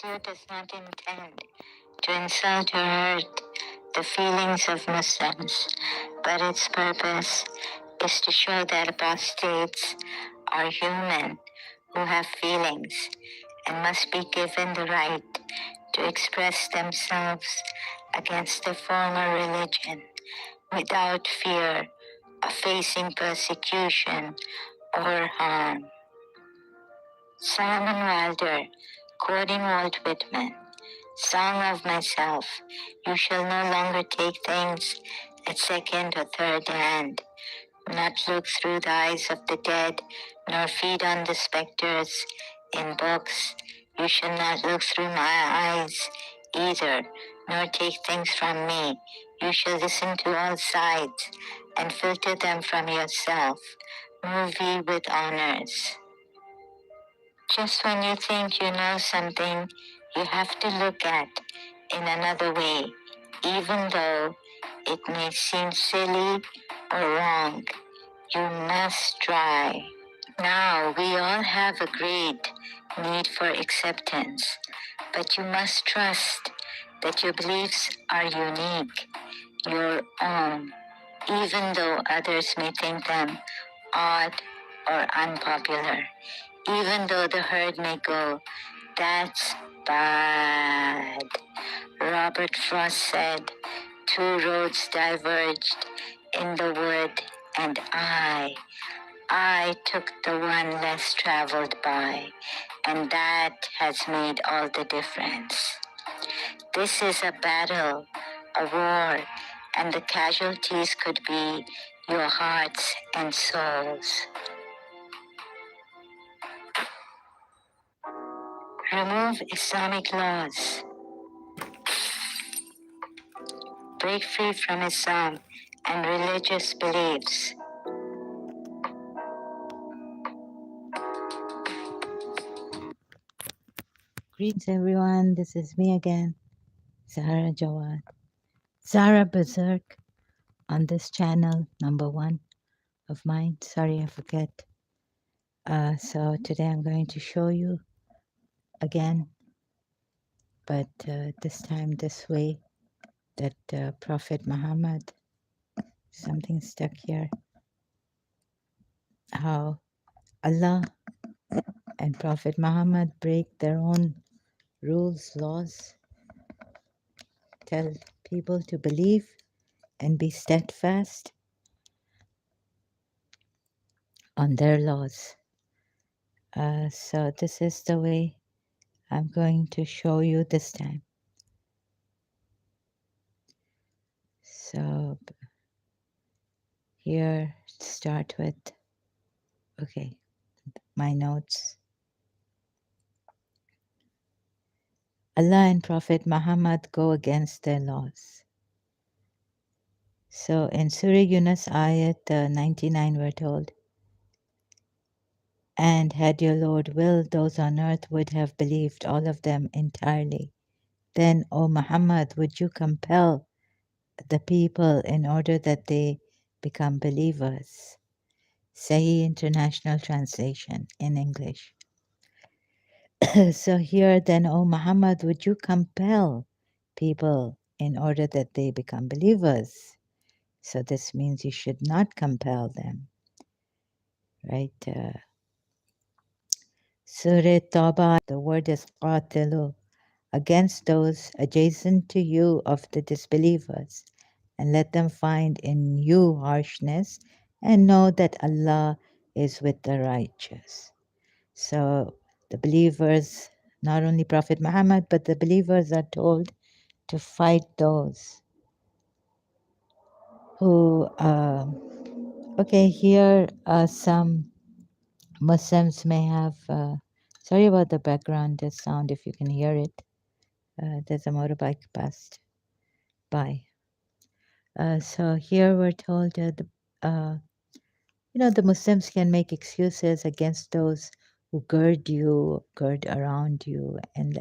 video does not intend to insult or hurt the feelings of Muslims, but its purpose is to show that apostates are human who have feelings and must be given the right to express themselves against the former religion without fear of facing persecution or harm. Solomon Wilder, quoting Walt Whitman, Song of myself, you shall no longer take things at second or third hand, not look through the eyes of the dead, nor feed on the spectres in books. You shall not look through my eyes either, nor take things from me. You shall listen to all sides and filter them from yourself. Move ye with honors. Just when you think you know something, you have to look at in another way, even though it may seem silly or wrong. You must try. Now, we all have a great need for acceptance, but you must trust that your beliefs are unique, your own, even though others may think them odd or unpopular. Even though the herd may go, that's bad. Robert Frost said, two roads diverged in the wood, and I took the one less traveled by, and that has made all the difference. This is a battle, a war, and the casualties could be your hearts and souls. Remove Islamic laws. Break free from Islam and religious beliefs. Greetings everyone, this is me again, Zahra Jawad. Zahra Berserk on this channel, number one of mine. Sorry, I forget. So today I'm going to show you again, but this time this way, that Prophet Muhammad, something stuck here, how Allah and Prophet Muhammad break their own rules, laws, tell people to believe and be steadfast on their laws. So this is the way I'm going to show you this time. So here, start with, okay, my notes. Allah and Prophet Muhammad go against their laws. So in Surah Yunus ayat 99 we're told, and had your Lord willed, those on earth would have believed, all of them entirely. Then, O Muhammad, would you compel the people in order that they become believers? Sahih International Translation in English. So here then, O Muhammad, would you compel people in order that they become believers? So this means you should not compel them, right? Surah Tawbah, the word is qatilu, against those adjacent to you of the disbelievers, and let them find in you harshness, and know that Allah is with the righteous. So the believers, not only Prophet Muhammad, but the believers are told to fight those who, okay, here some Muslims may have, sorry about the background sound if you can hear it. There's a motorbike passed by. So here we're told that the Muslims can make excuses against those who gird around you, and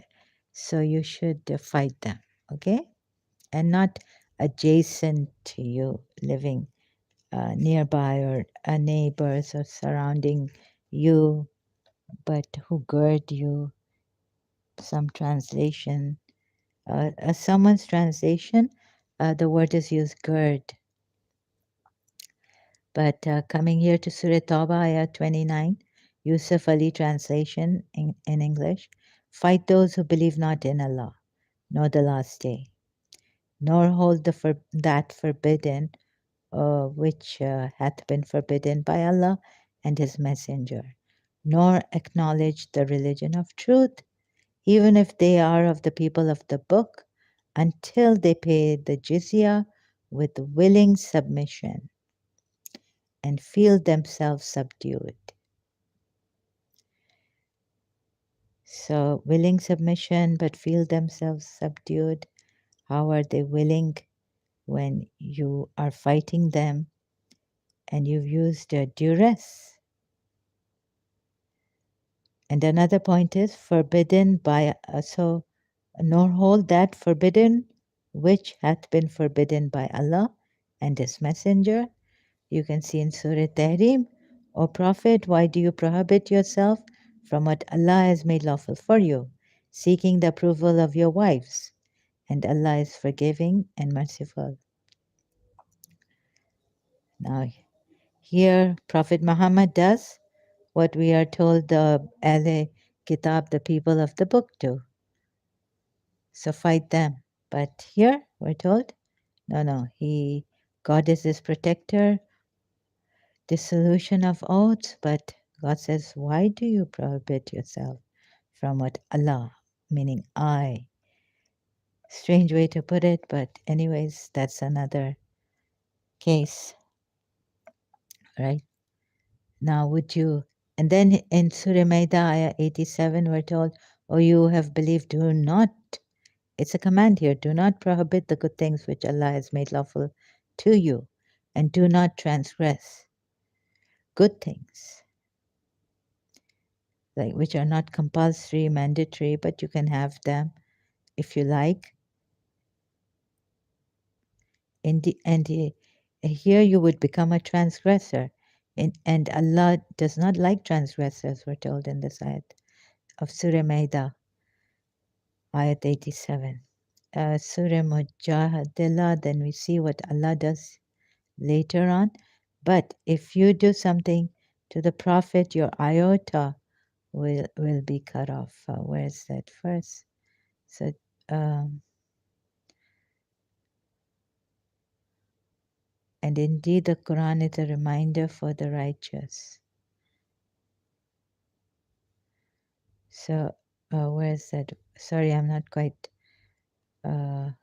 so you should fight them, okay? And not adjacent to you, living nearby or neighbors or surrounding you, but who gird you, some translation, someone's translation, the word is used gird. But coming here to Surah Tawbah, ayah 29, Yusuf Ali translation in English, fight those who believe not in Allah, nor the last day, nor hold that forbidden which hath been forbidden by Allah and His Messenger, nor acknowledge the religion of truth, even if they are of the people of the book, until they pay the jizya with willing submission and feel themselves subdued. So, willing submission but feel themselves subdued. How are they willing when you are fighting them and you've used duress? And another point is forbidden by, nor hold that forbidden which hath been forbidden by Allah and His Messenger. You can see in Surah Tahrim, O Prophet, why do you prohibit yourself from what Allah has made lawful for you, seeking the approval of your wives? And Allah is forgiving and merciful. Now, here Prophet Muhammad does what we are told the Ahle Kitab, the people of the book, do. So fight them. But here we're told, no, God is his protector, dissolution of oaths, but God says, why do you prohibit yourself from what Allah, meaning I? Strange way to put it, but anyways, that's another case, right? Now, would you, and then in Surah Maida, ayah 87, we're told, oh, you have believed, do not, it's a command here, do not prohibit the good things which Allah has made lawful to you, and do not transgress good things, like which are not compulsory, mandatory, but you can have them if you like. Here you would become a transgressor. And Allah does not like transgressors, we're told in this ayat of Surah Maida, ayat 87. Surah Mujadila, then we see what Allah does later on. But if you do something to the Prophet, your iota will be cut off. Where is that verse? So, and indeed, the Quran is a reminder for the righteous. So, where is that? Sorry, I'm not quite. In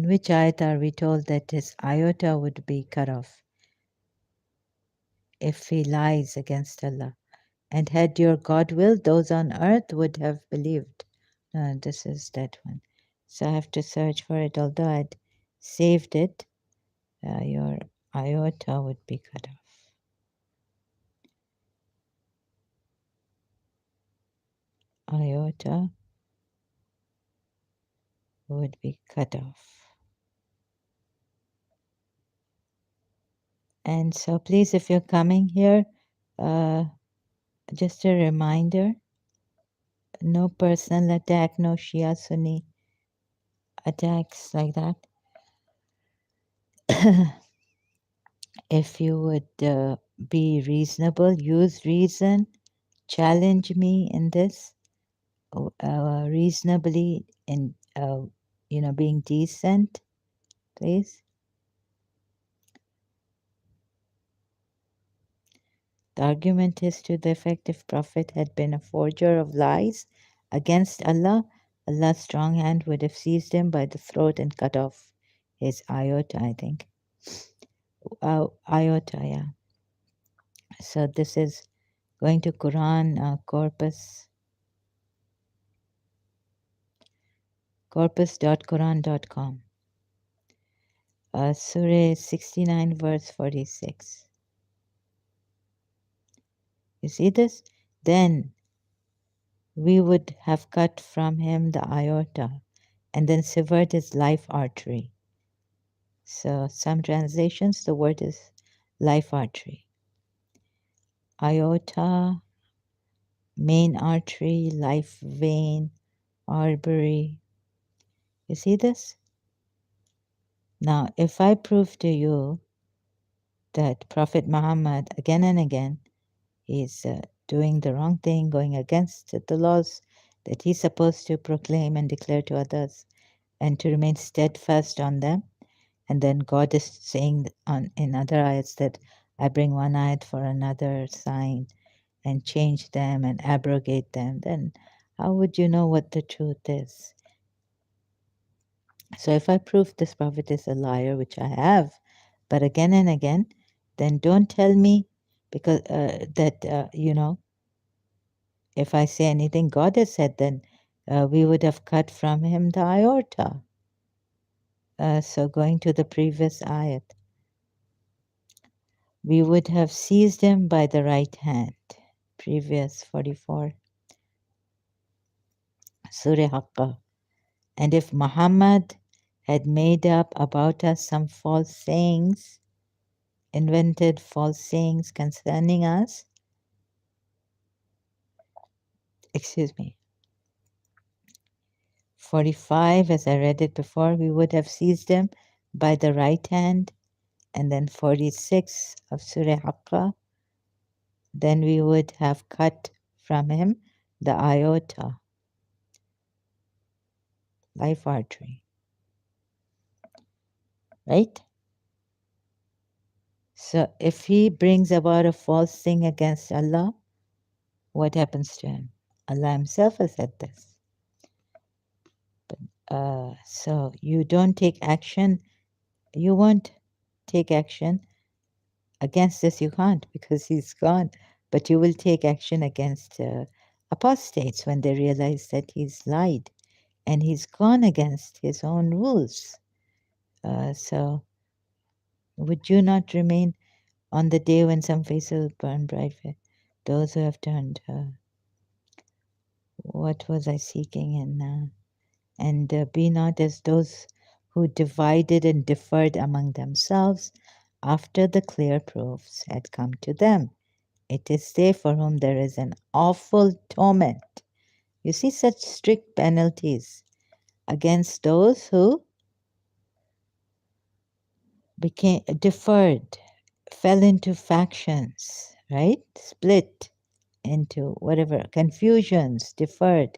which ayat are we told that his iota would be cut off if he lies against Allah? And had your God willed, those on earth would have believed. No, this is that one. So I have to search for it. Although I'd saved it, your iota would be cut off. Iota would be cut off. And so please, if you're coming here, just a reminder, no personal attack, no Shia Sunni attacks like that. If you would be reasonable, use reason, challenge me in this reasonably, in being decent, please. The argument is to the effect if Prophet had been a forger of lies against Allah, Allah's strong hand would have seized him by the throat and cut off his iota, I think. Iota, yeah. So this is going to Quran corpus.quran.com. Surah 69, verse 46. You see this? Then we would have cut from him the aorta and then severed his life artery. So, some translations, the word is life artery. Aorta main artery, life vein, artery. You see this? Now, if I prove to you that Prophet Muhammad again and again is doing the wrong thing, going against the laws that he's supposed to proclaim and declare to others, and to remain steadfast on them, and then God is saying in other ayats that I bring one ayat for another sign and change them and abrogate them, then how would you know what the truth is? So if I prove this prophet is a liar, which I have, but again and again, then don't tell me because that, if I say anything God has said, then we would have cut from him the aorta. So going to the previous ayat, we would have seized him by the right hand. Previous 44, Surah Haqqa. And if Muhammad had made up about us some false sayings, invented false sayings concerning us, excuse me, 45, as I read it before, we would have seized him by the right hand. And then 46 of Surah Haqqa, then we would have cut from him the aorta, life artery, right? So if he brings about a false thing against Allah, what happens to him? Allah himself has said this. So you don't take action, you won't take action against this, you can't because he's gone, but you will take action against apostates when they realize that he's lied and he's gone against his own rules. So would you not remain on the day when some faces will burn bright? Those who have turned, what was I seeking in? And be not as those who divided and differed among themselves after the clear proofs had come to them. It is they for whom there is an awful torment. You see such strict penalties against those who became deferred, fell into factions, right? Split into whatever, confusions, deferred.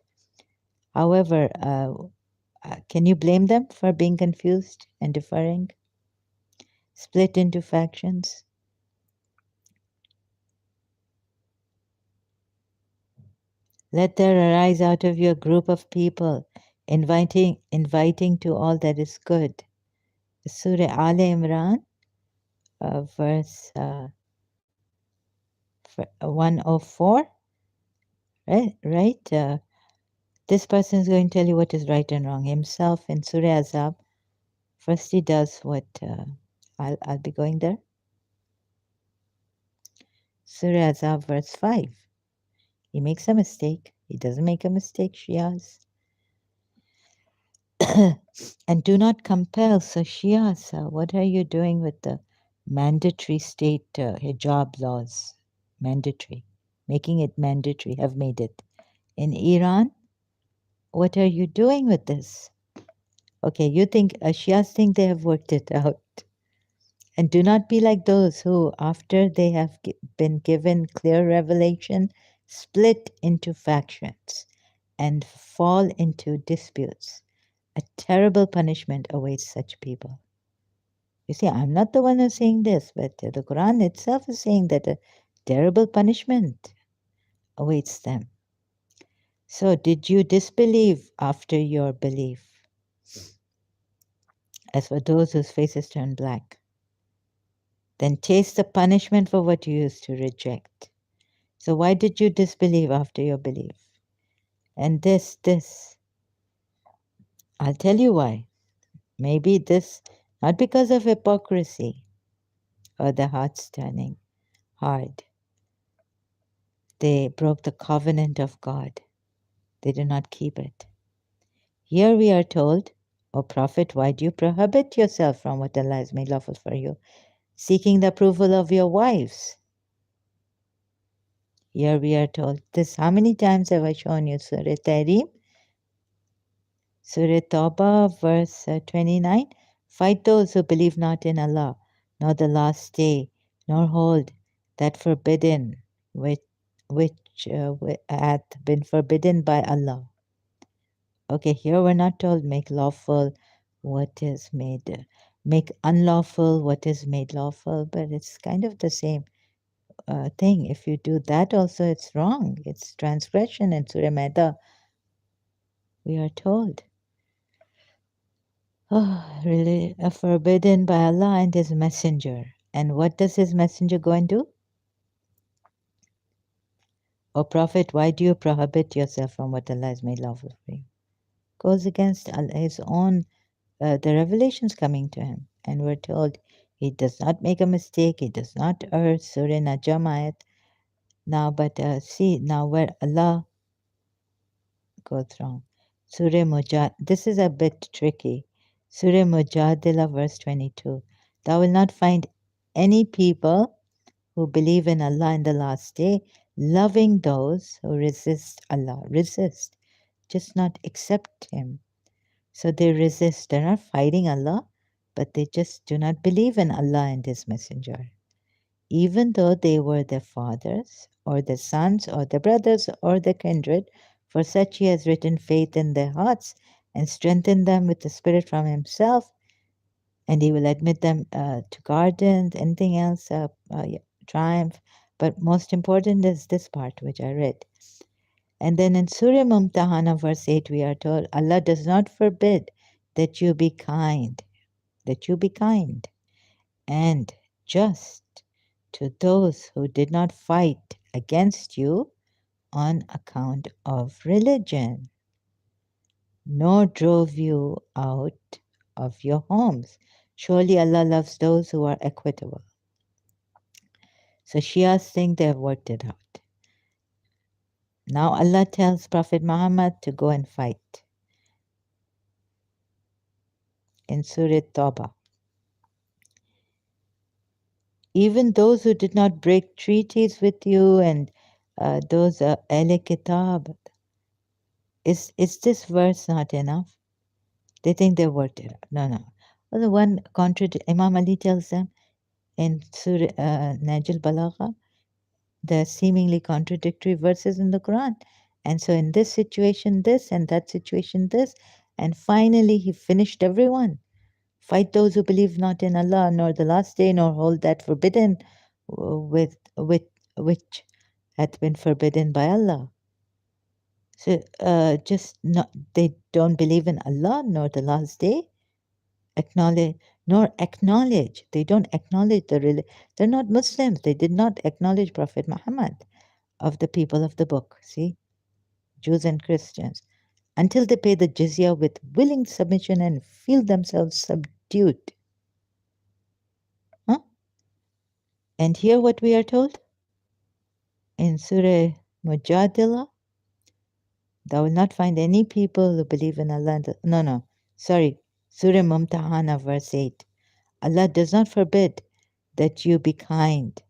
However, can you blame them for being confused and deferring? Split into factions? Let there arise out of you a group of people, inviting to all that is good. Surah Al Imran, verse 104, right? Right? This person is going to tell you what is right and wrong. Himself in Surah Azab, first he does what, I'll be going there. Surah Azab, verse 5. He makes a mistake. He doesn't make a mistake, Shias. And do not compel. So, Shias, what are you doing with the mandatory state hijab laws? Mandatory. Making it mandatory, have made it. In Iran, what are you doing with this? Okay, you think, Shias think they have worked it out. And do not be like those who, after they have been given clear revelation, split into factions and fall into disputes. A terrible punishment awaits such people. You see, I'm not the one who's saying this, but the Quran itself is saying that a terrible punishment awaits them. So, did you disbelieve after your belief? As for those whose faces turn black, then taste the punishment for what you used to reject. So, why did you disbelieve after your belief? And this, I'll tell you why. Maybe this, not because of hypocrisy or the hearts turning hard. They broke the covenant of God. They did not keep it. Here we are told, O Prophet, why do you prohibit yourself from what Allah has made lawful for you, seeking the approval of your wives? Here we are told this. How many times have I shown you Surah Tahrim? Surah Tawbah, verse 29. Fight those who believe not in Allah, nor the last day, nor hold that forbidden which hath been forbidden by Allah. Okay, here we're not told make lawful what is made, make unlawful what is made lawful, but it's kind of the same thing. If you do that also, it's wrong. It's transgression. In Surah Maida, we are told. Oh, really forbidden by Allah and His Messenger. And what does His Messenger go and do? O Prophet, why do you prohibit yourself from what Allah has made lawful for you? Goes against His own, the revelations coming to Him. And we're told He does not make a mistake, He does not err. Surah Najm ayat. Now, but see, now where Allah goes wrong. Surah Mujadila, this is a bit tricky. Surah Mujadila, verse 22. Thou will not find any people who believe in Allah in the last day, loving those who resist Allah. Resist, just not accept Him. So they resist. They're not fighting Allah, but they just do not believe in Allah and His Messenger. Even though they were their fathers, or their sons, or their brothers, or their kindred, for such He has written faith in their hearts and strengthened them with the Spirit from Himself, and He will admit them to gardens, anything else, yeah, triumph. But most important is this part which I read. And then in Surah Mumtahana, verse 8, we are told Allah does not forbid that you be kind, that you be kind and just to those who did not fight against you on account of religion, nor drove you out of your homes. Surely Allah loves those who are equitable. So Shias think they have worked it out. Now Allah tells Prophet Muhammad to go and fight in Surah Tawbah. Even those who did not break treaties with you and those Ahl Kitab, is this verse not enough? They think they worked it out. No, no. Well, the one Imam Ali tells them in Surah Najl Balagha, the seemingly contradictory verses in the Quran. And so in this situation, this, and that situation, this. And finally, he finished everyone. Fight those who believe not in Allah, nor the last day, nor hold that forbidden with which hath been forbidden by Allah. So just not, they don't believe in Allah nor the last day, acknowledge nor acknowledge. They don't acknowledge they're not Muslims. They did not acknowledge Prophet Muhammad of the people of the book. See, Jews and Christians, until they pay the jizya with willing submission and feel themselves subdued. Huh? And here what we are told in Surah Mujadila, thou will not find any people who believe in Allah. No, sorry. Surah Mumtahana, verse 8. Allah does not forbid that you be kind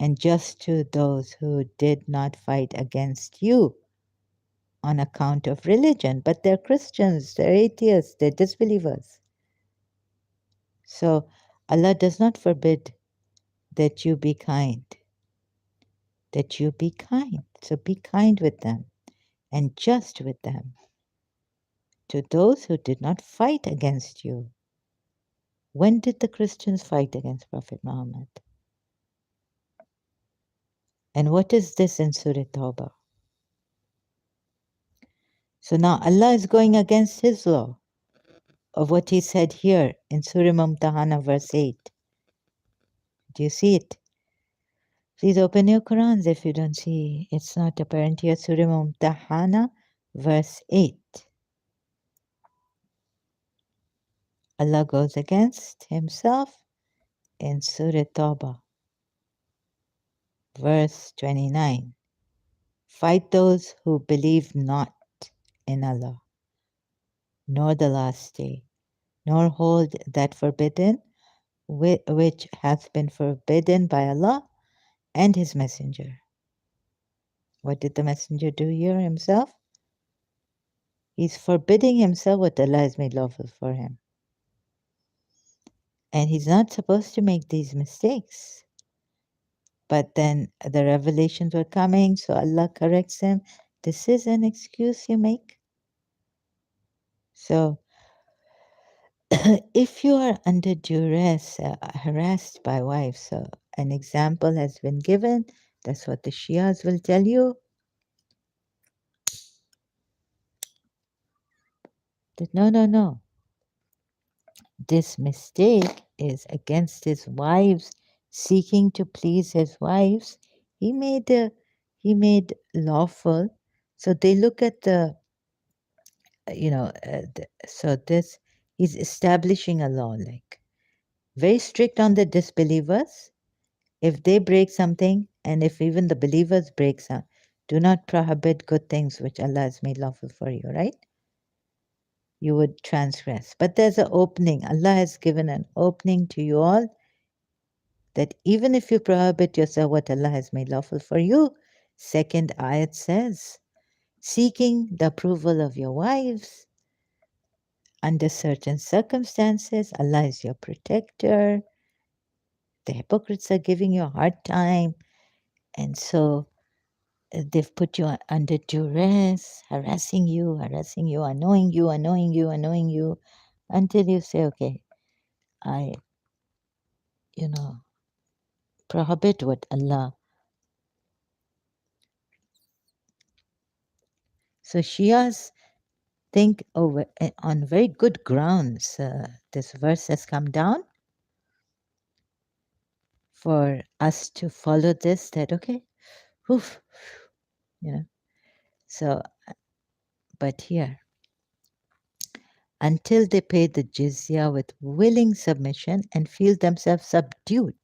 and just to those who did not fight against you on account of religion, but they're Christians, they're atheists, they're disbelievers. So Allah does not forbid that you be kind, that you be kind. So be kind with them and just with them, to those who did not fight against you. When did the Christians fight against Prophet Muhammad? And what is this in Surah Tawbah? So now Allah is going against His law of what He said here in Surah Mumtahana, verse 8. Do you see it? Please open your Qurans if you don't see. It's not apparent here. Surah Mumtahana, verse 8. Allah goes against Himself in Surah Tawbah, verse 29. Fight those who believe not in Allah, nor the last day, nor hold that forbidden which hath been forbidden by Allah and His Messenger. What did the messenger do here himself? He's forbidding himself what Allah has made lawful for him. And he's not supposed to make these mistakes. But then the revelations were coming, so Allah corrects him. This is an excuse you make. So if you are under duress, harassed by wives, so an example has been given. That's what the Shias will tell you. That no, no, no. This mistake is against his wives, seeking to please his wives. He made lawful. So they look at the so this he's establishing a law like very strict on the disbelievers. If they break something, and if even the believers break some, do not prohibit good things which Allah has made lawful for you, right? You would transgress. But there's an opening. Allah has given an opening to you all that even if you prohibit yourself what Allah has made lawful for you, second ayat says, seeking the approval of your wives under certain circumstances, Allah is your protector. The hypocrites are giving you a hard time, and so they've put you under duress, harassing you, annoying you, until you say, okay, I, you know, prohibit what Allah. So Shias think over on very good grounds. This verse has come down for us to follow this. That okay, oof, you know. So, but here, until they pay the jizya with willing submission and feel themselves subdued.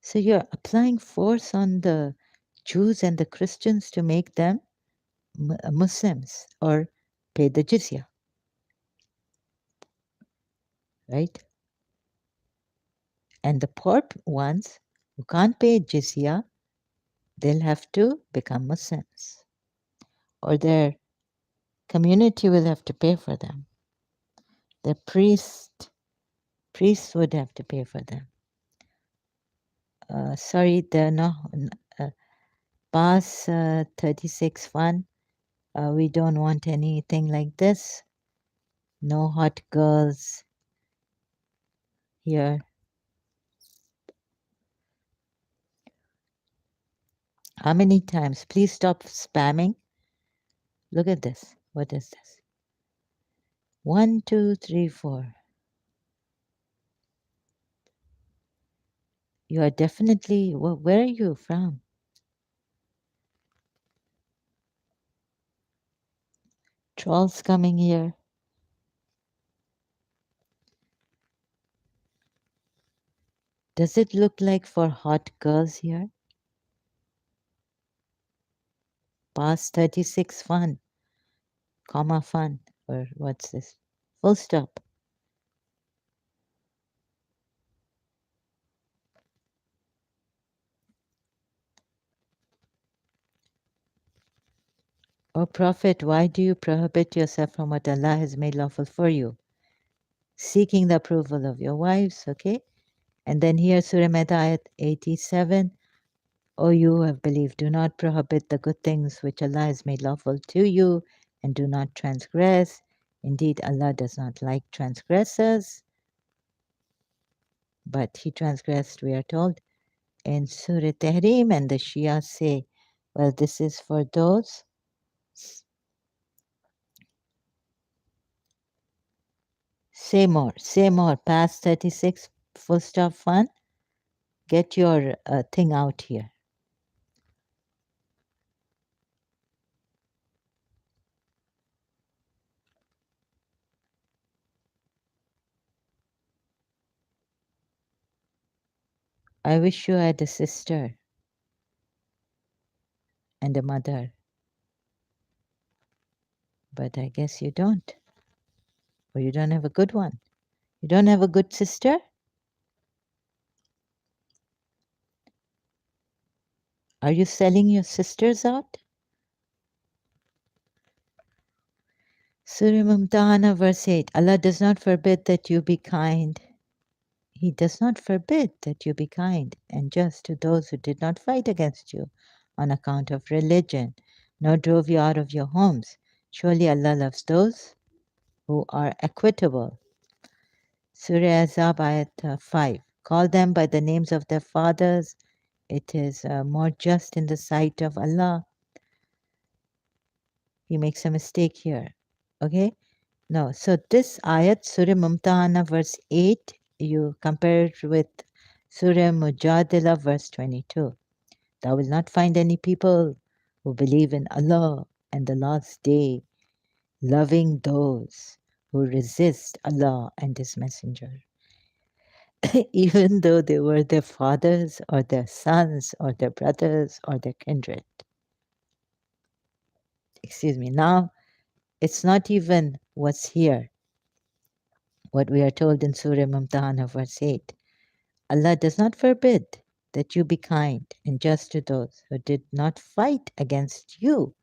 So you're applying force on the Jews and the Christians to make them Muslims or pay the jizya, right? And the poor ones who can't pay jizya, they'll have to become Muslims, or their community will have to pay for them. The priests would have to pay for them. Sorry, the no, pass 36 fun. We don't want anything like this. No hot girls here. How many times? Please stop spamming. Look at this. What is this? 1, 2, 3, 4. You are definitely, where are you from? Trolls coming here. Does it look like for hot girls here? Past 36 fun, comma fun, or what's this? Full stop. O Prophet, why do you prohibit yourself from what Allah has made lawful for you? Seeking the approval of your wives, okay? And then here, Surah Maida, ayat 87. O you who have believed, do not prohibit the good things which Allah has made lawful to you, and do not transgress. Indeed, Allah does not like transgressors. But he transgressed, we are told, in Surah Tahrim, and the Shia say, well, this is for those. Say more, past 36, full stop fun. Get your thing out here. I wish you had a sister and a mother, but I guess you don't. Or you don't have a good one. You don't have a good sister? Are you selling your sisters out? Surah Mumtahana, verse 8. Allah does not forbid that you be kind. He does not forbid that you be kind and just to those who did not fight against you on account of religion, nor drove you out of your homes. Surely Allah loves those who are equitable. Surah Azab, ayat 5. Call them by the names of their fathers. It is more just in the sight of Allah. He makes a mistake here. Okay? No. So this ayat, Surah Mumtahana, verse 8, you compare it with Surah Mujadila, verse 22. Thou will not find any people who believe in Allah and the last day, loving those who resist Allah and His Messenger, even though they were their fathers or their sons or their brothers or their kindred. Excuse me. Now, it's not even what's here, what we are told in Surah Mumtahana, verse 8. Allah does not forbid that you be kind and just to those who did not fight against you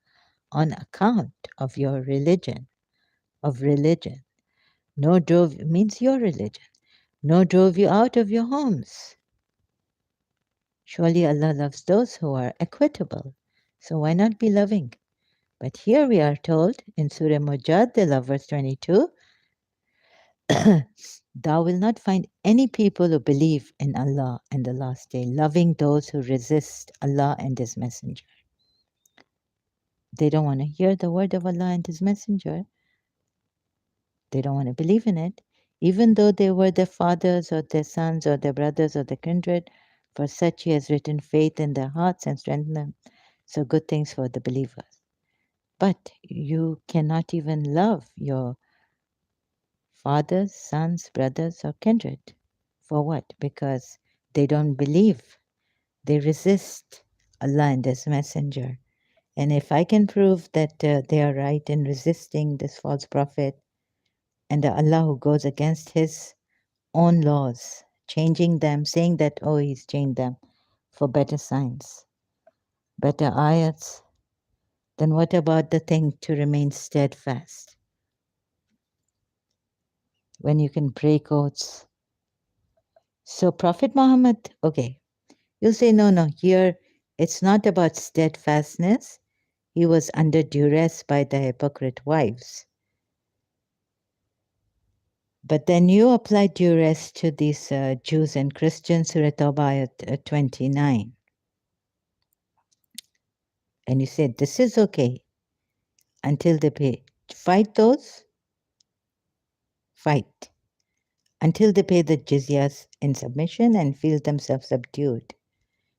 on account of your religion, of religion, nor drove, means your religion, nor drove you out of your homes. Surely Allah loves those who are equitable. So why not be loving? But here we are told in Surah Mujadila, verse 22, thou will not find any people who believe in Allah and the last day, loving those who resist Allah and His Messenger. They don't want to hear the word of Allah and His Messenger. They don't want to believe in it, even though they were their fathers or their sons or their brothers or their kindred. For such He has written faith in their hearts and strengthened them. So good things for the believers. But you cannot even love your fathers, sons, brothers, or kindred. For what? Because they don't believe. They resist Allah and His Messenger. And if I can prove that they are right in resisting this false prophet and the Allah who goes against His own laws, changing them, saying that, oh, He's changed them for better signs, better ayats, then what about the thing to remain steadfast? When you can break oaths. So Prophet Muhammad, okay, you'll say, no, here it's not about steadfastness. He was under duress by the hypocrite wives. But then you apply duress to these Jews and Christians, Surah Tawbah at 29. And you said, this is okay until they pay. Fight those, fight. Until they pay the jizyas in submission and feel themselves subdued.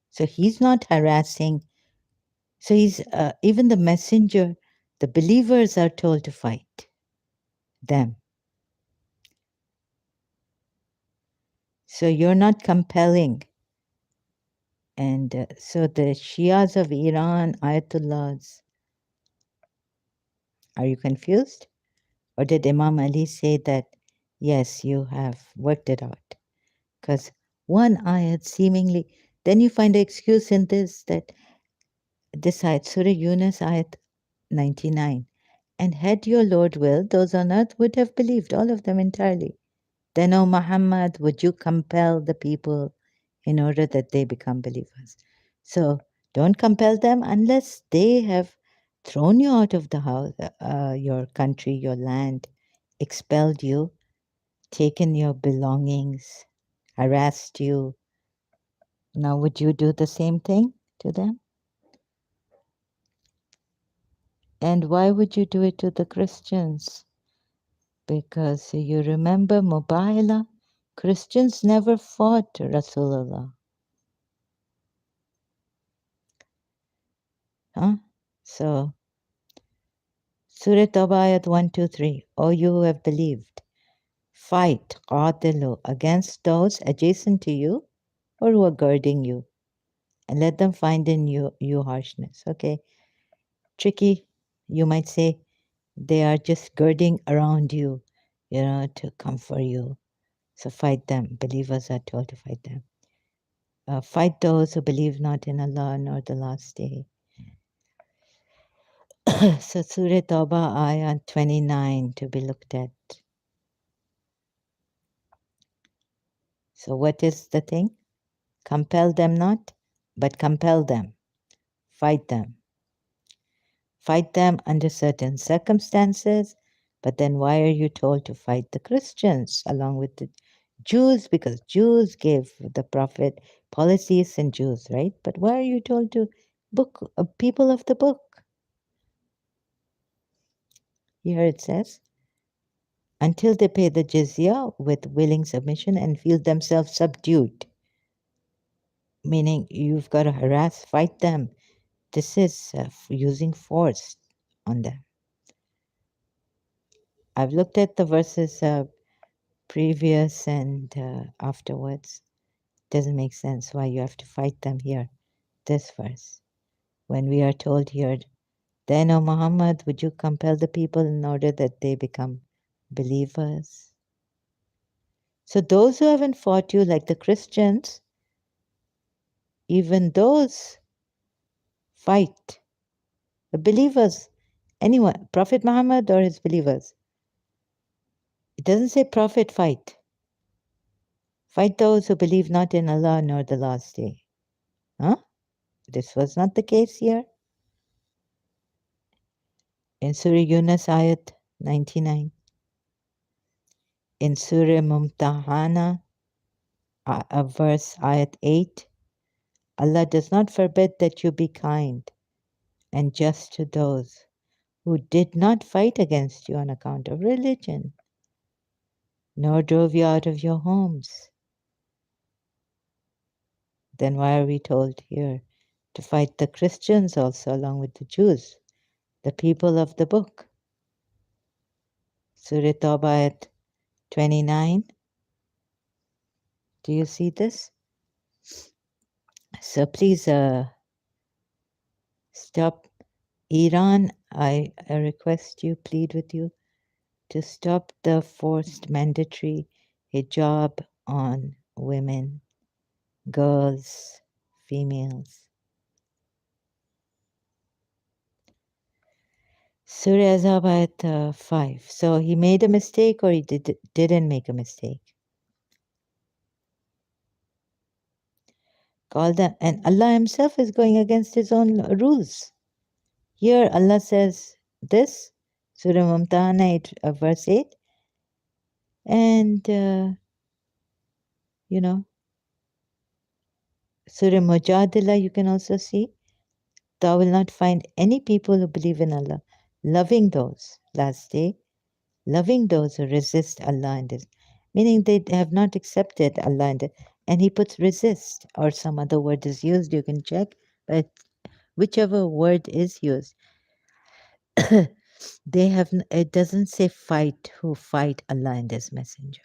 So he's not harassing. So he's, even the messenger, the believers are told to fight them. So you're not compelling. And so the Shias of Iran, Ayatollahs, are you confused? Or did Imam Ali say that, yes, you have worked it out? Because one ayat seemingly, then you find an excuse in this, that this ayat, Surah Yunus, ayat 99. And had your Lord willed, those on earth would have believed, all of them entirely. Then, O Muhammad, would you compel the people in order that they become believers? So don't compel them unless they have thrown you out of the house, your country, your land, expelled you, taken your belongings, harassed you. Now, would you do the same thing to them? And why would you do it to the Christians? Because you remember Mubaila, Christians never fought Rasulullah. Huh? So, Surah Tawbah ayat 1, 2, 3. O you who have believed, fight, qatilu, against those adjacent to you or who are guarding you, and let them find in you harshness. Okay, tricky. You might say they are just girding around you, to come for you. So fight them. Believers are told to fight them. Fight those who believe not in Allah nor the last day. So Surah Tawbah ayah 29 to be looked at. So what is the thing? Compel them not, but compel them. Fight them. Fight them under certain circumstances, but then why are you told to fight the Christians along with the Jews? Because Jews gave the Prophet polytheists Jews, right? But why are you told to book people of the book? Here it says, until they pay the jizya with willing submission and feel themselves subdued, meaning you've got to harass, fight them. This is using force on them. I've looked at the verses previous and afterwards. Doesn't make sense why you have to fight them here, this verse. When we are told here, then, O Muhammad, would you compel the people in order that they become believers? So those who haven't fought you, like the Christians, even those fight. The believers, anyone, Prophet Muhammad or his believers. It doesn't say Prophet fight. Fight those who believe not in Allah nor the last day. Huh? This was not the case here. In Surah Yunus ayat 99. In Surah Mumtahana, verse ayat 8, Allah does not forbid that you be kind and just to those who did not fight against you on account of religion, nor drove you out of your homes. Then why are we told here to fight the Christians also along with the Jews, the people of the book? Surah Tawbah at 29. Do you see this? So please stop. Iran, I request you, plead with you, to stop the forced mandatory hijab on women, girls, females. Surah Azab ayat 5. So he made a mistake or he didn't make a mistake? Call them, and Allah Himself is going against His own rules. Here Allah says this, Surah Mumtahana 8, verse 8, and Surah Mujadila you can also see, thou will not find any people who believe in Allah, loving those, last day, loving those who resist Allah and His, meaning they have not accepted Allah and He puts resist or some other word is used, you can check, but whichever word is used, they have, it doesn't say fight who fight Allah and His messenger,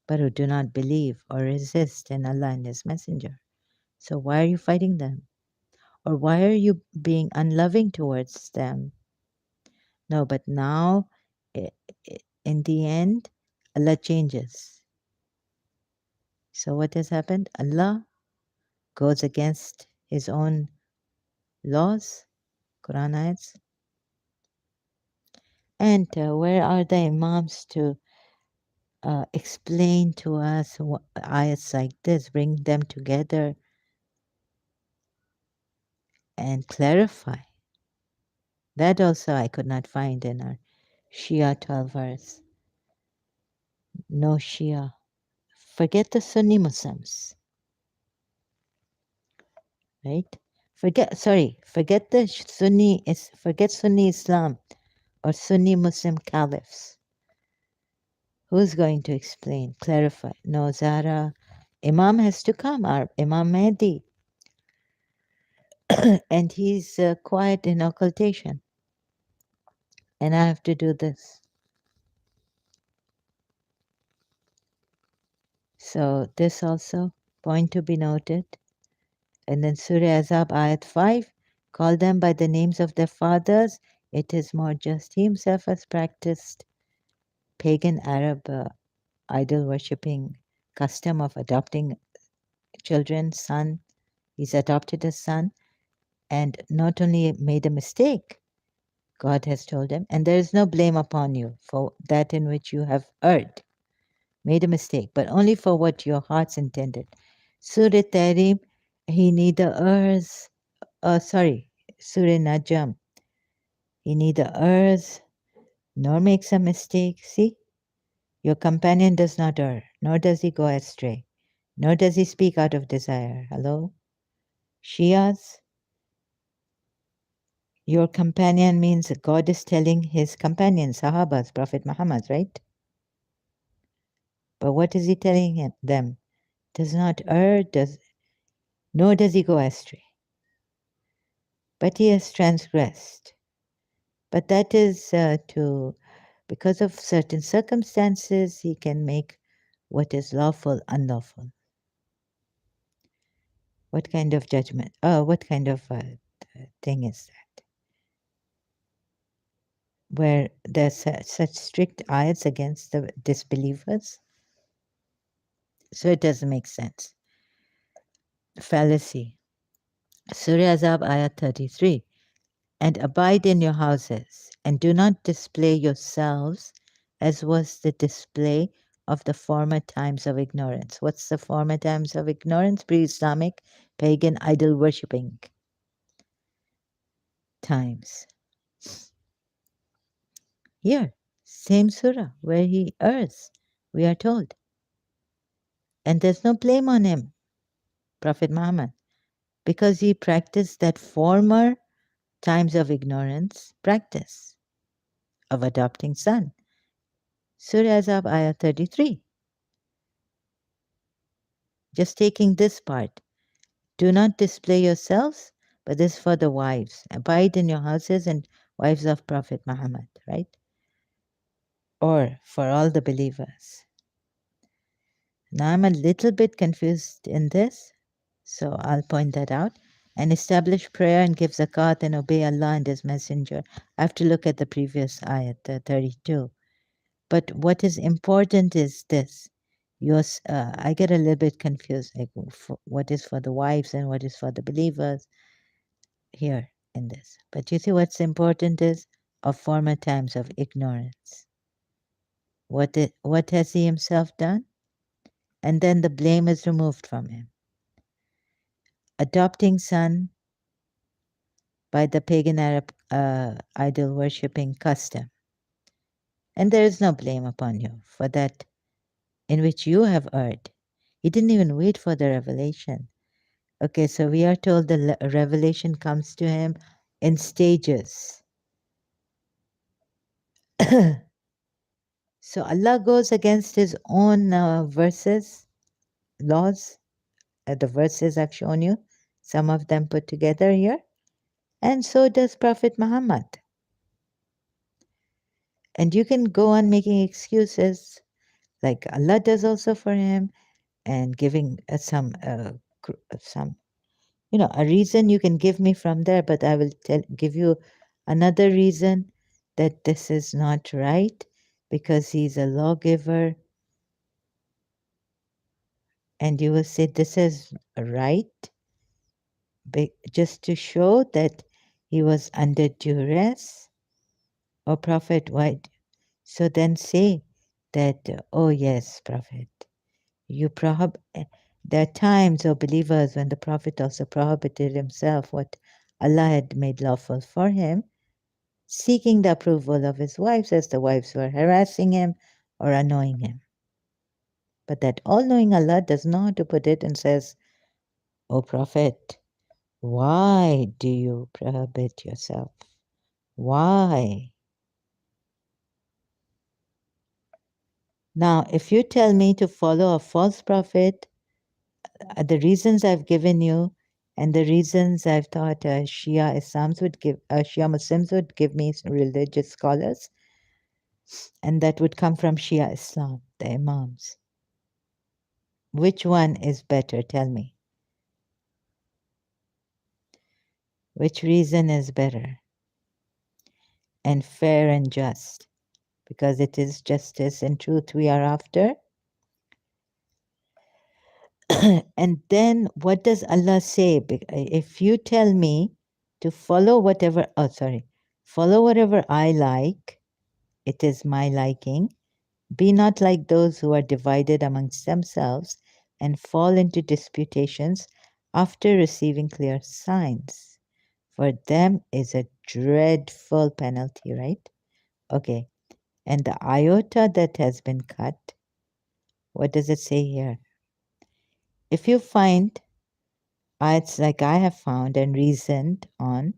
but who do not believe or resist in Allah and His messenger. So why are you fighting them? Or why are you being unloving towards them? No, but now in the end, Allah changes. So what has happened? Allah goes against His own laws, Quran ayats. And where are the Imams to explain to us ayats like this, bring them together and clarify? That also I could not find in our Shia 12 verse. No Shia. Forget the Sunni Muslims, right? Forget the forget Sunni Islam or Sunni Muslim caliphs. Who's going to explain, clarify? No, Zara. Imam has to come, our Imam Mahdi. And he's quiet in occultation. And I have to do this. So this also, point to be noted. And then Surah Azab ayat 5, call them by the names of their fathers. It is more just. He himself has practiced pagan Arab idol worshipping custom of adopting children, son. He's adopted a son, and not only made a mistake, God has told him, and there is no blame upon you for that in which you have erred, made a mistake, but only for what your hearts intended. Surah Tahrim, he neither errs, sorry, Surah Najm, he neither errs nor makes a mistake. See, your companion does not err, nor does he go astray, nor does he speak out of desire. Hello? Shias, your companion means God is telling his companions, Sahabas, Prophet Muhammad, right? But what is he telling them? Does not err, nor does he go astray. But he has transgressed. But that is because of certain circumstances, he can make what is lawful unlawful. What kind of judgment? What kind of thing is that? Where there's such strict ayats against the disbelievers? So it doesn't make sense. Fallacy. Surah Azab, ayat 33. And abide in your houses, and do not display yourselves as was the display of the former times of ignorance. What's the former times of ignorance? Pre-Islamic, pagan, idol worshipping times. Here, same surah where he errs, we are told. And there's no blame on him, Prophet Muhammad, because he practiced that former times of ignorance practice of adopting son. Surah Azab, ayah 33. Just taking this part. Do not display yourselves, but this for the wives. Abide in your houses and wives of Prophet Muhammad, right? Or for all the believers. Now I'm a little bit confused in this, so I'll point that out. And establish prayer and give zakat and obey Allah and His Messenger. I have to look at the previous ayat, 32. But what is important is this. I get a little bit confused, like what is for the wives and what is for the believers here in this. But you see what's important is of former times of ignorance. What has he himself done? And then the blame is removed from him. Adopting son by the pagan Arab idol worshipping custom. And there is no blame upon you for that in which you have erred. He didn't even wait for the revelation. Okay, so we are told the revelation comes to him in stages. So Allah goes against His own verses, laws, the verses I've shown you, some of them put together here, and so does Prophet Muhammad. And you can go on making excuses like Allah does also for him, and giving some, a reason you can give me from there, but I will give you another reason that this is not right because he's a lawgiver, and you will say this is right just to show that he was under duress. Oh, Prophet, why? So then say that, oh yes, Prophet, you there are times, oh believers, when the Prophet also prohibited himself what Allah had made lawful for him, seeking the approval of his wives as the wives were harassing him or annoying him. But that all-knowing Allah does know how to put it and says, O Prophet, why do you prohibit yourself? Why? Now, if you tell me to follow a false prophet, the reasons I've given you and the reasons I've thought Shia Muslims would give me religious scholars, and that would come from Shia Islam, the Imams. Which one is better? Tell me. Which reason is better and fair and just? Because it is justice and truth we are after. And then what does Allah say? If you tell me to follow whatever, follow whatever I like, it is my liking. Be not like those who are divided amongst themselves and fall into disputations after receiving clear signs. For them is a dreadful penalty, right? Okay. And the iota that has been cut, what does it say here? If you find ayats like I have found and reasoned on,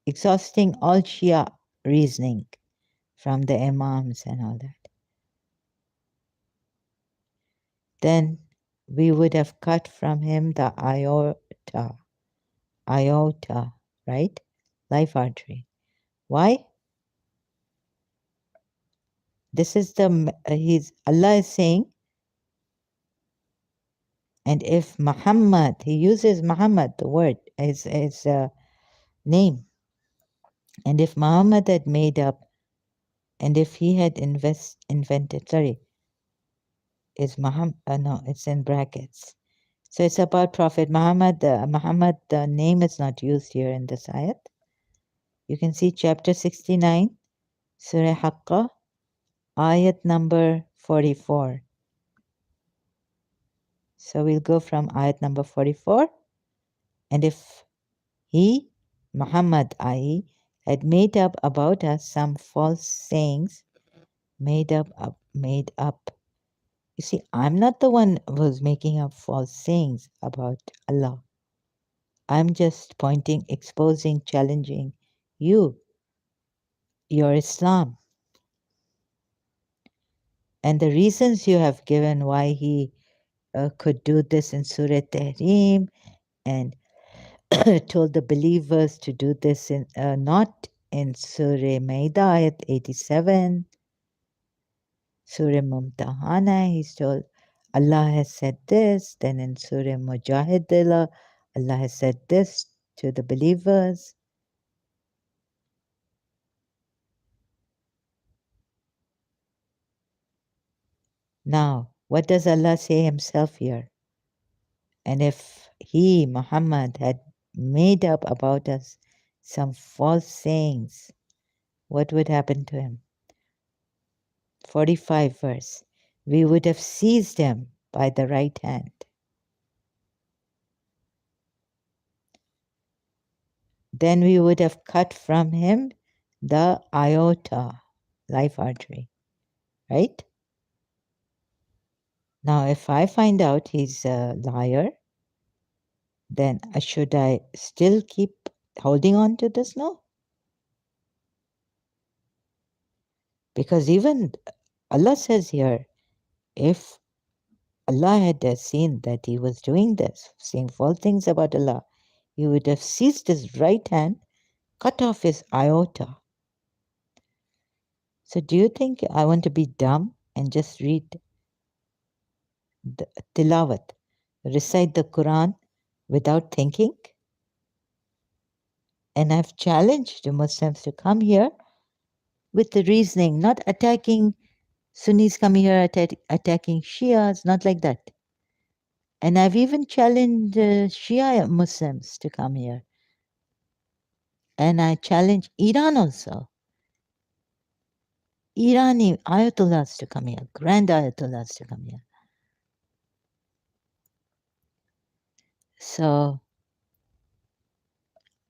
exhausting all Shia reasoning from the Imams and all that, then we would have cut from him the iota, right? Life artery. Why? This is Allah is saying, and if Muhammad, he uses Muhammad, the word, his name, and if Muhammad had made up, and if he had invented, is Muhammad, no, it's in brackets. So it's about Prophet Muhammad. Muhammad, the name is not used here in this ayat. You can see chapter 69, Surah Haqqah, ayat number 44. So we'll go from ayat number 44. And if he, Muhammad, i.e., had made up about us some false sayings, made up. You see, I'm not the one who's making up false sayings about Allah. I'm just pointing, exposing, challenging you, your Islam, and the reasons you have given why he could do this in Surah Tahrim and told the believers to do this in not in Surah Maida ayat 87, Surah Mumtahana, he's told Allah has said this, then in Surah Mujahidillah, Allah has said this to the believers. Now, what does Allah say himself here? And if he, Muhammad, had made up about us some false sayings, what would happen to him? 45 verse. We would have seized him by the right hand. Then we would have cut from him the iota, life artery, right? Now, if I find out he's a liar, then should I still keep holding on to this? No. Because even Allah says here, if Allah had seen that he was doing this, saying false things about Allah, he would have seized his right hand, cut off his iota. So do you think I want to be dumb and just read the tilawat, recite the Quran without thinking? And I've challenged the Muslims to come here with the reasoning, not attacking Sunnis coming here, attacking Shias, not like that. And I've even challenged Shia Muslims to come here. And I challenge Iran also. Irani Ayatollahs to come here, grand Ayatollahs to come here. So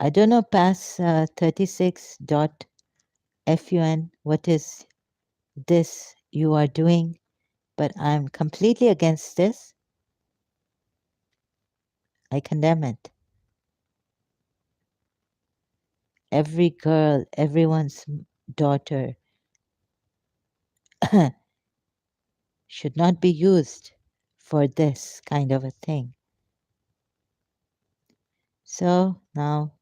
I don't know past 36.fun what is this you are doing, but I'm completely against this. I condemn it. Every girl, everyone's daughter should not be used for this kind of a thing. So now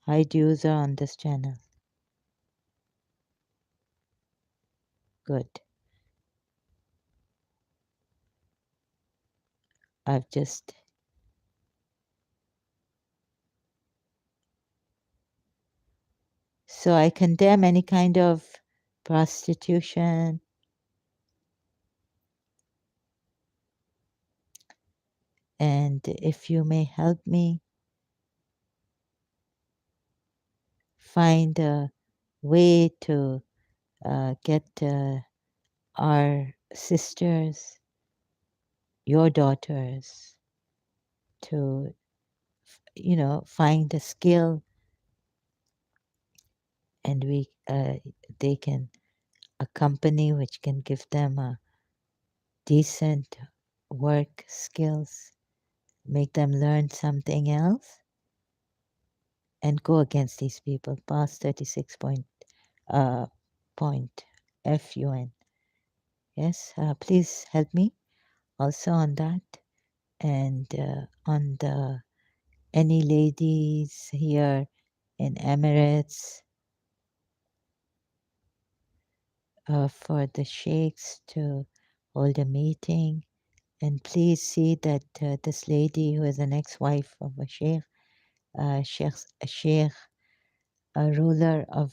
hide user on this channel. Good. I've just so I condemn any kind of prostitution, And if you may help me find a way to get our sisters, your daughters, to find a skill, and they can a company which can give them a decent work skills, make them learn something else, and go against these people past 36 uh, point FUN. Yes, please help me also on that, and on the any ladies here in Emirates, for the sheikhs to hold a meeting. And please see that this lady who is an ex-wife of a sheikh, a sheikh, a ruler of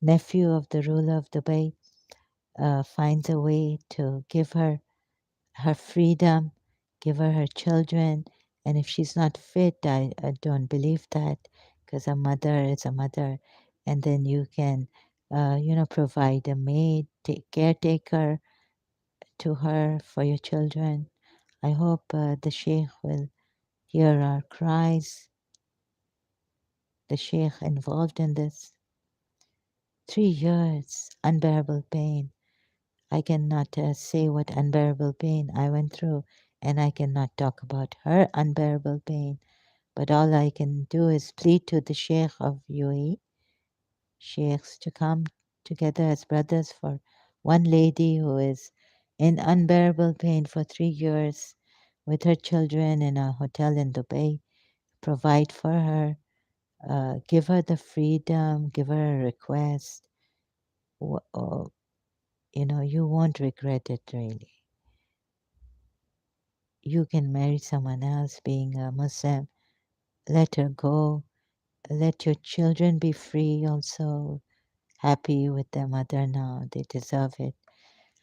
nephew of the ruler of Dubai, finds a way to give her her freedom, give her her children. And if she's not fit, I don't believe that, because a mother is a mother. And then you can, provide a maid, caretaker to her for your children. I hope the Sheikh will hear our cries, the Sheikh involved in this. 3 years, unbearable pain. I cannot say what unbearable pain I went through, and I cannot talk about her unbearable pain. But all I can do is plead to the Sheikh of UAE, Sheikhs, to come together as brothers for one lady who is in unbearable pain for 3 years with her children in a hotel in Dubai. Provide for her, give her the freedom, give her a request. Oh, you won't regret it really. You can marry someone else being a Muslim. Let her go. Let your children be free also. Happy with their mother now. They deserve it.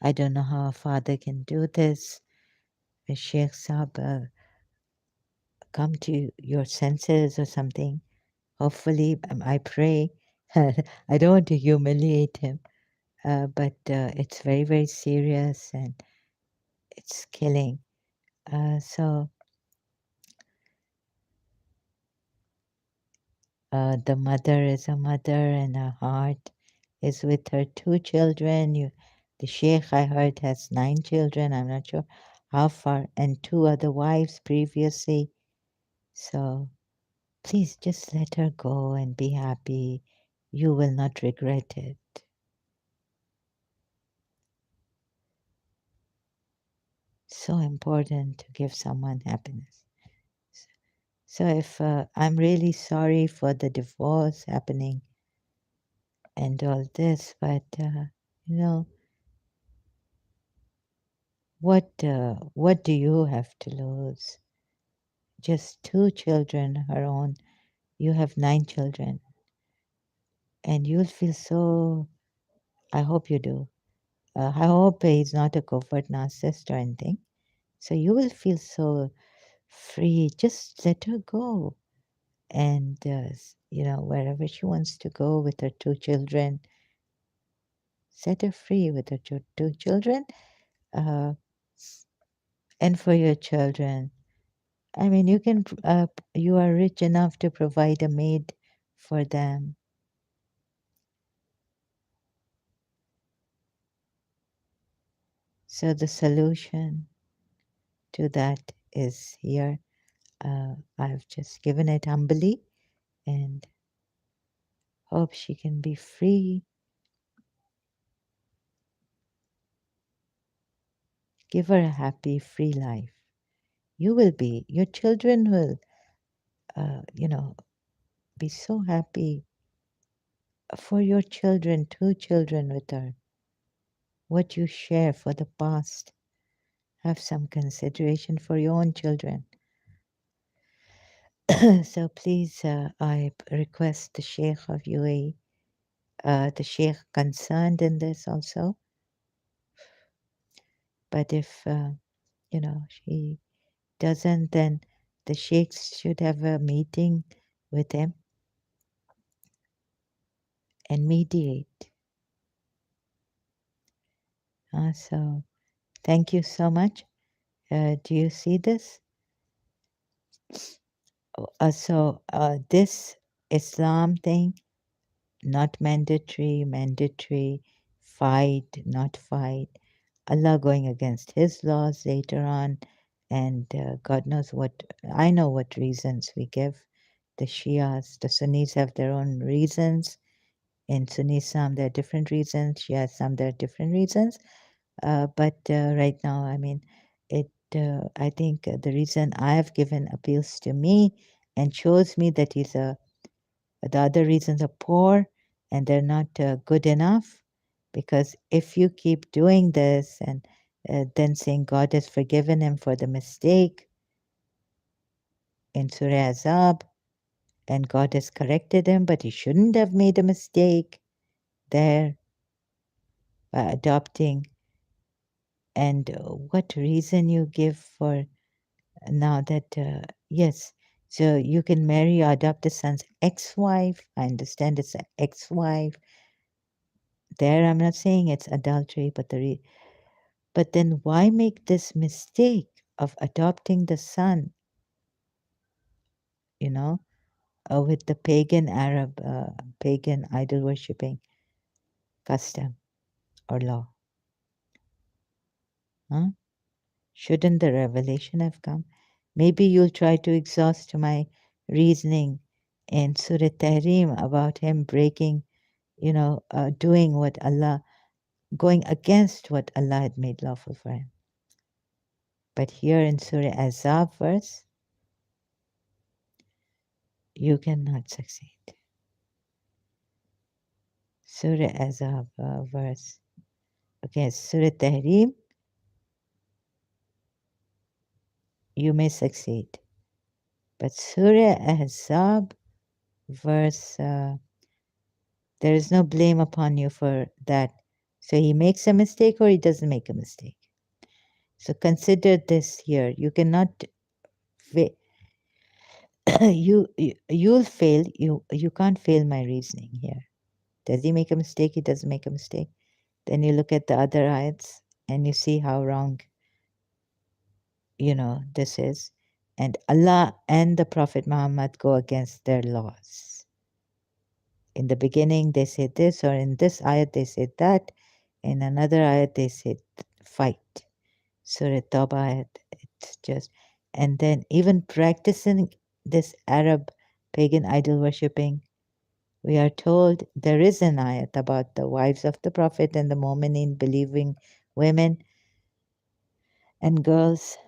I don't know how a father can do this. Sheikh Saab, come to your senses or something. Hopefully, I pray. I don't want to humiliate him, but it's very, very serious and it's killing. So the mother is a mother and her heart is with her 2 children. The Sheikh, I heard, has 9 children. I'm not sure how far, and 2 other wives previously. So please just let her go and be happy. You will not regret it. So important to give someone happiness. So if I'm really sorry for the divorce happening and all this, but you know, what do you have to lose? Just 2 children, her own. You have 9 children, and you'll feel so. I hope you do. I hope he's not a covert narcissist or anything. So you will feel so free. Just let her go. And, wherever she wants to go with her 2 children, set her free with her 2 children. Uh, and for your children, I mean, you are rich enough to provide a maid for them. So the solution to that is here. I've just given it humbly and hope she can be free. Give her a happy, free life. You will be, your children will, uh, you know, be so happy for your children, 2 children with her. What you share for the past, have some consideration for your own children. So please, I request the Sheikh of UAE, the Sheikh concerned in this also. But if, she doesn't then the sheikhs should have a meeting with him and mediate? So thank you so much. Do you see this? This Islam thing, not mandatory, mandatory, fight, not fight. Allah going against His laws later on, and God knows what, I know what reasons we give. The Shias, the Sunnis have their own reasons. In Sunnism, there are different reasons. Shiasm, there are different reasons. But right now, I mean, it. I think the reason I have given appeals to me and shows me that the other reasons are poor and they're not good enough. Because if you keep doing this and then saying God has forgiven him for the mistake in Surah Azab, and God has corrected him, but he shouldn't have made a mistake there by adopting. And what reason you give for now that, yes, so you can marry or adopt a son's ex-wife. I understand it's an ex-wife. There, I'm not saying it's adultery, but then why make this mistake of adopting the son, you know, with the pagan Arab, pagan idol worshipping custom or law? Huh? Shouldn't the revelation have come? Maybe you'll try to exhaust my reasoning in Surah Tahrim about him breaking, doing what Allah, going against what Allah had made lawful for him. But here in Surah Azab verse, you cannot succeed. Surah Azab verse. Okay, Surah Tahrim, you may succeed. But Surah Azab verse, there is no blame upon you for that. So he makes a mistake or he doesn't make a mistake. So consider this here. You cannot you'll fail. You can't fail my reasoning here. Does he make a mistake? He doesn't make a mistake. Then you look at the other ayats and you see how wrong this is. And Allah and the Prophet Muhammad go against their laws. In the beginning they say this, or in this ayat they say that. In another ayat they say fight. Surah Tawbah ayat. It's just, and then even practicing this Arab pagan idol worshipping, we are told there is an ayat about the wives of the Prophet and the Mu'minin, believing women and girls.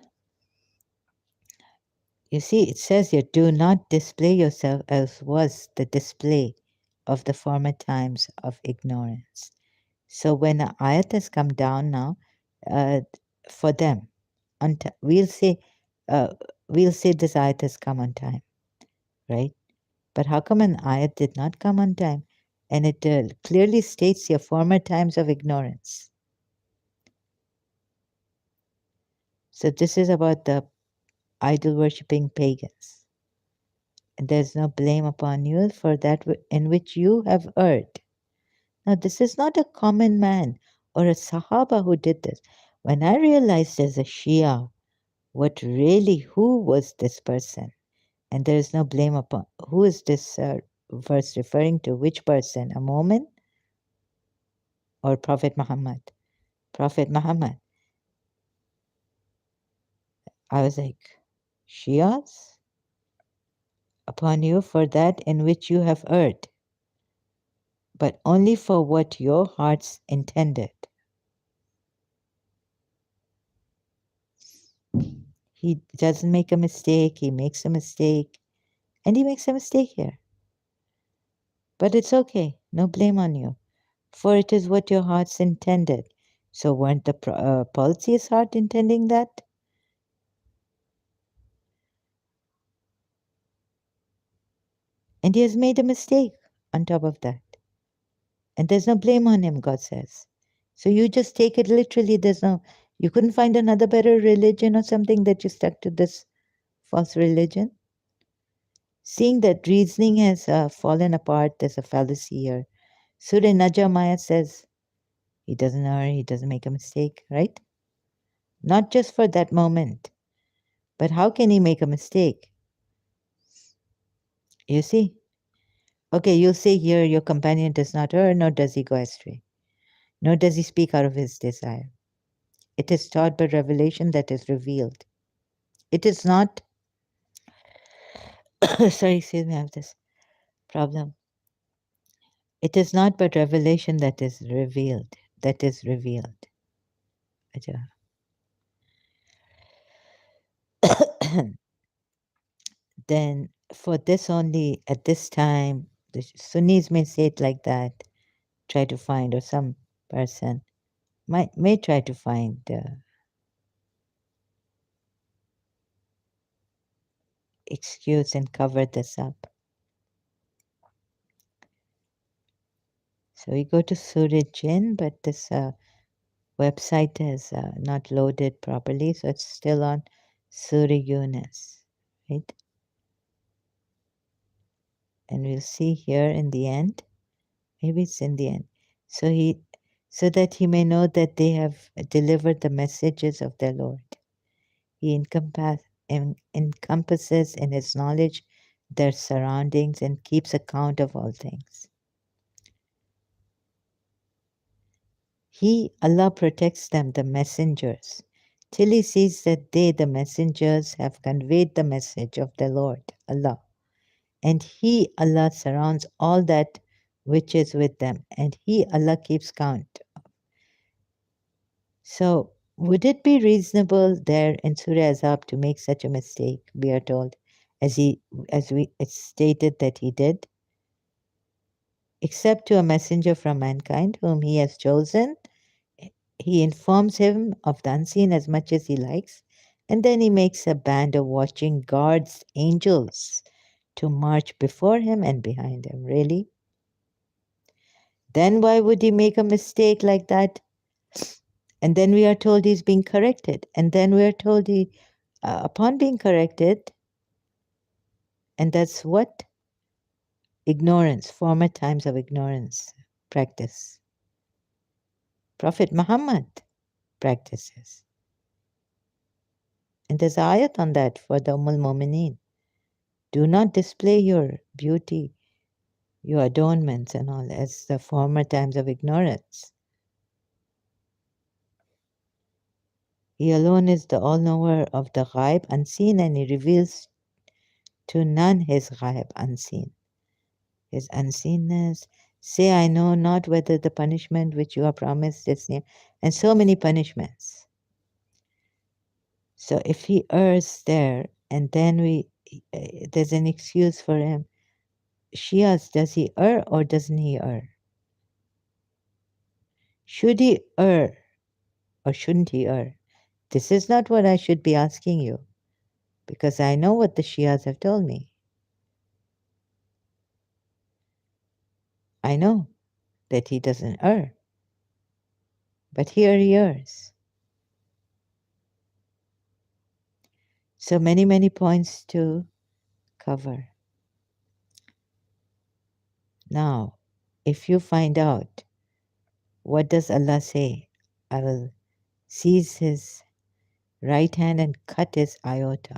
You see, it says here, do not display yourself as was the display of the former times of ignorance. So when an ayat has come down now, uh, for them, we'll say, uh, this ayat has come on time, right? But how come an ayat did not come on time? And it clearly states your former times of ignorance. So this is about the idol worshipping pagans. And there's no blame upon you for that in which you have erred. Now, this is not a common man or a Sahaba who did this. When I realized as a Shia who was this person, and there is no blame upon, who is this verse referring to? Which person? A Mu'min or Prophet Muhammad? Prophet Muhammad. I was like, Shias? Upon you for that in which you have erred, but only for what your hearts intended. He doesn't make a mistake, he makes a mistake, and he makes a mistake here. But it's okay, no blame on you, for it is what your hearts intended. So weren't the policy's heart intending that? And he has made a mistake on top of that. And there's no blame on him, God says. So you just take it literally. You couldn't find another better religion or something that you stuck to this false religion? Seeing that reasoning has fallen apart, there's a fallacy here. Surah Najamaya says he doesn't err, he doesn't make a mistake, right? Not just for that moment, but how can he make a mistake? You see? Okay, you'll say here your companion does not err, nor does he go astray, nor does he speak out of his desire. It is taught by revelation that is revealed. It is not, sorry, excuse me, I have this problem. It is not but revelation that is revealed, that is revealed. Then for this only, at this time, the Sunnis may say it like that, try to find, or some person may try to find excuse and cover this up. So we go to Surah Jinn, but this website is not loaded properly, so it's still on Surah Yunus, right? And we'll see here in the end, maybe it's in the end. So that he may know that they have delivered the messages of their Lord. He encompasses in his knowledge their surroundings and keeps account of all things. He, Allah, protects them, the messengers, till he sees that they, the messengers, have conveyed the message of the Lord, Allah. And he, Allah, surrounds all that which is with them, and he, Allah, keeps count. So, would it be reasonable there in Surah Azab to make such a mistake? We are told, as it's stated that he did, except to a messenger from mankind whom he has chosen. He informs him of the unseen as much as he likes, and then he makes a band of watching guards, angels, to march before him and behind him. Really? Then why would he make a mistake like that? And then we are told he's being corrected. And then we are told upon being corrected, and that's what? Ignorance, former times of ignorance practice. Prophet Muhammad practices. And there's ayat on that for the Mu'mineen. Do not display your beauty, your adornments and all as the former times of ignorance. He alone is the all-knower of the ghaib unseen, and he reveals to none his ghaib unseen. His unseen,ness. Say, I know not whether the punishment which you are promised is near, and so many punishments. So if he errs there, and then there's an excuse for him. Shias, does he err or doesn't he err? Should he err or shouldn't he err? This is not what I should be asking you, because I know what the Shias have told me. I know that he doesn't err, but here he errs. So many, many points to cover. Now, if you find out, what does Allah say? I will seize his right hand and cut his iota.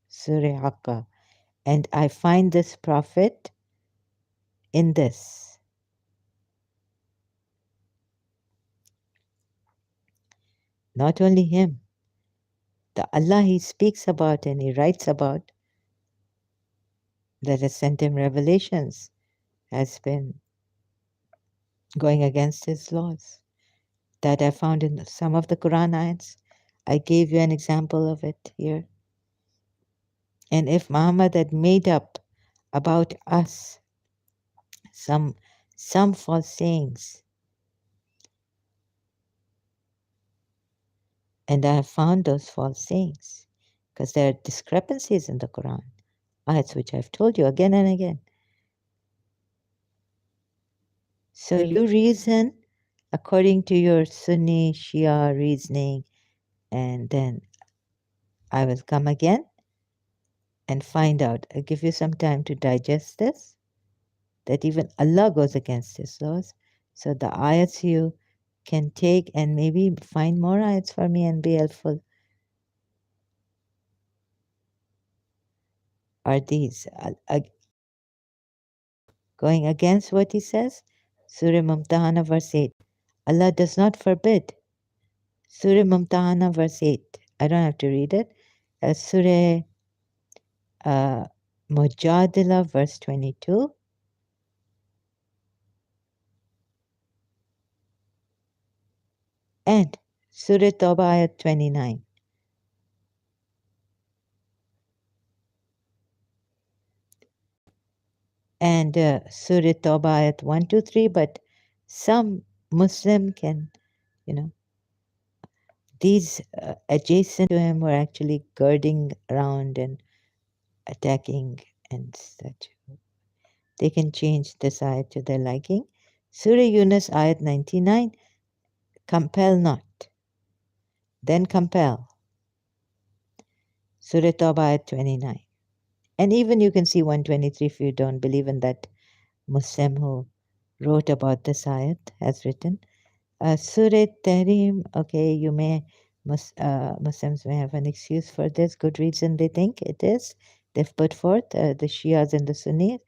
Surah Haqqa. And I find this prophet in this. Not only him, the Allah he speaks about and he writes about that has sent him revelations has been going against his laws. That I found in some of the Quran ayats. I gave you an example of it here. And if Muhammad had made up about us some false sayings, and I have found those false sayings, because there are discrepancies in the Quran. ayats which I've told you again and again. So you reason according to your Sunni Shia reasoning, and then I will come again and find out. I'll give you some time to digest this, that even Allah goes against His laws. So the ayats you can take and maybe find more ayats for me and be helpful are these. Going against what He says, Surah Mumtahana verse 8. Allah does not forbid. Surah Mumtahana verse 8. I don't have to read it. Surah Mujadila verse 22. And Surah Tawbah ayat 29. And Surah Tawbah ayat 1, 2, 3. But some Muslim can, you know, these adjacent to him were actually girding around and attacking and such. They can change this ayat to their liking. Surah Yunus ayat 99. Compel not. Then compel. Surah Tawbah ayat 29. And even you can see 123 if you don't believe in that Muslim who wrote about this ayat has written. Surah Tahrim, okay, you may, Muslims may have an excuse for this, good reason they think it is. They've put forth the Shias and the Sunnis.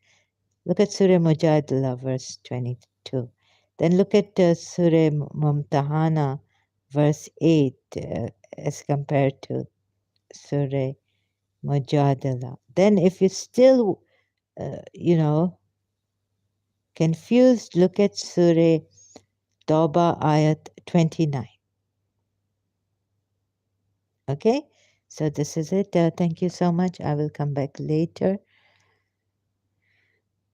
Look at Surah Mujadila, verse 22. Then look at Surah Mumtahana, verse 8, as compared to Surah Mujadila. Then if you still, confused, look at Surah Tawbah, ayat 29. Okay, so this is it. Thank you so much. I will come back later